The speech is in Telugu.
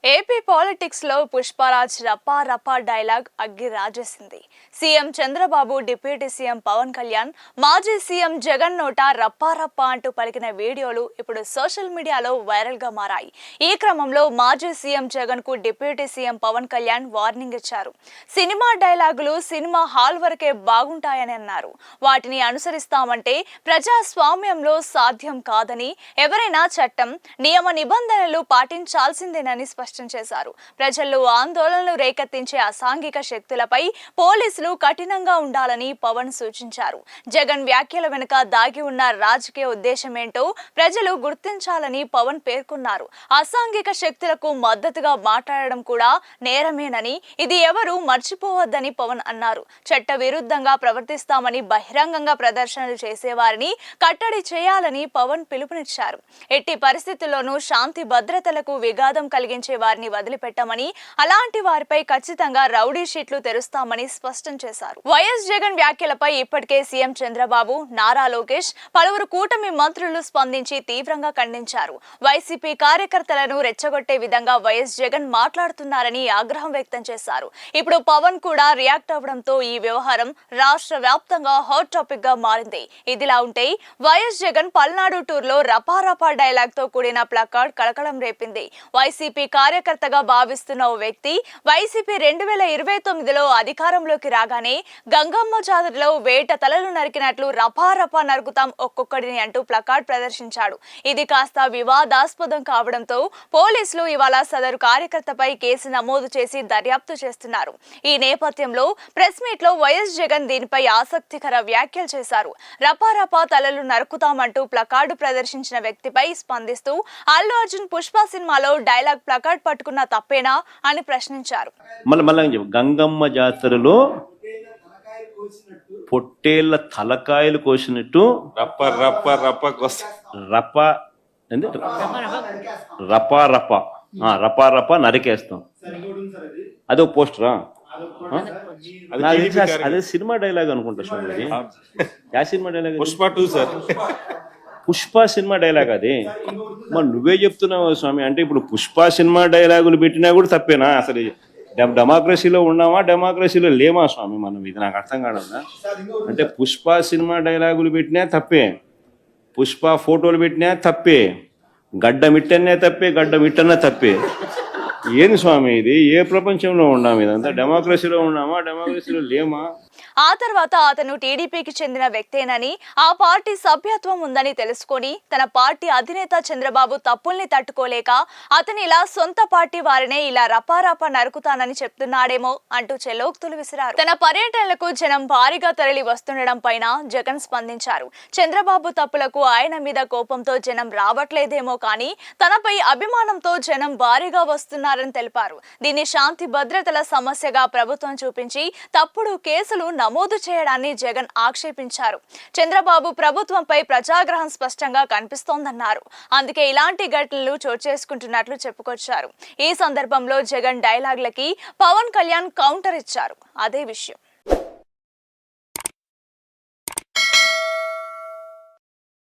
ఏపీ పాలిటిక్స్ లో పుష్పరాజ్ రపా రపా డైలాగ్ అగ్గి రాజేసింది. CM Chandrababu, deputy CM Pawan Kalyan, మాజీ సీఎం జగన్ నోట రప్పా రప్పా అంటూ పలికిన వీడియోలు ఇప్పుడు సోషల్ మీడియాలో వైరల్ గా మారాయి. ఈ క్రమంలో మాజీ సీఎం జగన్ కు deputy CM Pawan Kalyan warning ఇచ్చారు. సినిమా డైలాగులు సినిమా హాల్ వరకే బాగుంటాయని అన్నారు. వాటిని అనుసరిస్తామంటే ప్రజాస్వామ్యంలో సాధ్యం కాదని, ఎవరైనా చట్టం, నియమ నిబంధనలు పాటించాల్సిందేనని స్పష్టం చేశారు. ప్రజల్లో ఆందోళనలు రేకెత్తించే అసాంఘిక శక్తులపై పోలీసులు కఠినంగా ఉండాలని పవన్ సూచించారు. జగన్ వ్యాఖ్యల వెనుక దాగి ఉన్న రాజకీయ ఉద్దేశమేంటో ప్రజలు గుర్తించాలని పవన్ పేర్కొన్నారు. అసాంఘిక శక్తులకు మద్దతుగా మాట్లాడడం కూడా నేరమేనని, ఇది ఎవరూ మర్చిపోవద్దని పవన్ అన్నారు. చట్ట విరుద్ధంగా ప్రవర్తిస్తామని బహిరంగంగా ప్రదర్శనలు చేసేవారిని కట్టడి చేయాలని పవన్ పిలుపునిచ్చారు. ఎట్టి పరిస్థితుల్లోనూ శాంతి భద్రతలకు విఘాతం కలిగించే వారిని వదిలిపెట్టమని, అలాంటి వారిపై ఖచ్చితంగా రౌడీ షీట్లు తెరుస్తామని స్పష్టం చేశారు. వైఎస్ జగన్ వ్యాఖ్యలపై ఇప్పటికే సీఎం చంద్రబాబు, నారా లోకేష్, పలువురు కూటమి మంత్రులు స్పందించి తీవ్రంగా ఖండించారు. వైసీపీ కార్యకర్తలను రెచ్చగొట్టే విధంగా వైఎస్ జగన్ మాట్లాడుతున్నారని ఆగ్రహం వ్యక్తం చేశారు. ఇప్పుడు పవన్ కూడా రియాక్ట్ అవ్వడంతో ఈ వ్యవహారం రాష్ట్ర వ్యాప్తంగా హాట్ టాపిక్ గా మారింది. ఇదిలా ఉంటే వైఎస్ జగన్ పల్నాడు టూర్ లో రపా రపా డైలాగ్ తో కూడిన ప్లకార్డ్ కలకలం రేపింది. వైసీపీ కార్యకర్తగా భావిస్తున్న ఓ వ్యక్తి వైసీపీ 2029లో అధికారంలోకి రాగానే గంగమ్మ జాతరలో వేట తలలు నరికినట్లు రపా రపా నరుకుతాం ఒక్కొక్కడిని అంటూ ప్లకార్డ్ ప్రదర్శించాడు. ఇది కాస్త వివాదాస్పదం కావడంతో పోలీసులు ఇవాళ సదరు కార్యకర్తపై కేసు నమోదు చేసి దర్యాప్తు చేస్తున్నారు. ఈ నేపథ్యంలో ప్రెస్ మీట్ లో వైఎస్ జగన్ దీనిపై ఆసక్తికర వ్యాఖ్యలు చేశారు. రపా రపా తలలు నరుకుతామంటూ ప్లకార్డు ప్రదర్శించిన వ్యక్తిపై స్పందిస్తూ అల్లు అర్జున్ పుష్ప సినిమాలో డైలాగ్ ప్లకార్డ్ పట్టుకున్న తప్పేనా అని ప్రశ్నించారు. గంగమ్మ జాతరలో పొట్టేళ్ల తలకాయలు కోసినట్టు రప్ప రప్ప రప్ప రప రపా రప రపా రప నరికేస్తాం. అదో పోస్టరా? అదే సినిమా డైలాగ్ అనుకుంటా స్వామి. యా cinema dialogue? Pushpa 2 sir. Pushpa cinema dialogue అది. మరి నువ్వే చెప్తున్నావు స్వామి. అంటే ఇప్పుడు పుష్ప సినిమా డైలాగులు పెట్టినా కూడా తప్పేనా? అసలు డెమోక్రసీలో ఉన్నామా, డెమోక్రసీలో లేమా స్వామి మనం? ఇది నాకు అర్థం కాదన్నా. అంటే పుష్ప సినిమా డైలాగులు పెట్టినా తప్పే, పుష్ప ఫోటోలు పెట్టినా తప్పే, గడ్డ మిట్టనే తప్పే, గడ్డ మిట్టనే తప్పే. ఏంది స్వామి ఇది? ఏ ప్రపంచంలో ఉన్నాం? ఇదంతా డెమోక్రసీలో ఉన్నామా, డెమోక్రసీలో లేమా? ఆ తర్వాత అతను టీడీపీకి చెందిన వ్యక్తేనని, ఆ పార్టీ సభ్యత్వం ఉందని తెలుసుకొని తన పార్టీ అధినేత చంద్రబాబు తప్పుల్ని తట్టుకోలేక అతని ఇలా సొంత పార్టీ వారినే ఇలా రపారపా నరుకుతానని చెప్తున్నాడేమో అంటూ చెలోక్తులు విసిరారు. తన పర్యటనలకు జనం భారీగా తరలి వస్తుండడం పైన జగన్ స్పందించారు. చంద్రబాబు తప్పులకు ఆయన మీద కోపంతో జనం రావట్లేదేమో కానీ తనపై అభిమానంతో జనం భారీగా వస్తున్నారని తెలిపారు. దీన్ని శాంతి భద్రతల సమస్యగా ప్రభుత్వం చూపించి తప్పుడు కేసులు నమోదు చేయడాన్ని జగన్ ఆక్షేపించారు. చంద్రబాబు ప్రభుత్వంపై ప్రజాగ్రహం స్పష్టంగా కనిపిస్తోందన్నారు. అందుకే ఇలాంటి ఘటనలు చోటు చేసుకుంటున్నట్లు చెప్పుకొచ్చారు. ఈ సందర్భంలో జగన్ డైలాగ్లకి పవన్ కళ్యాణ్ కౌంటర్ ఇచ్చారు. అదే విషయం.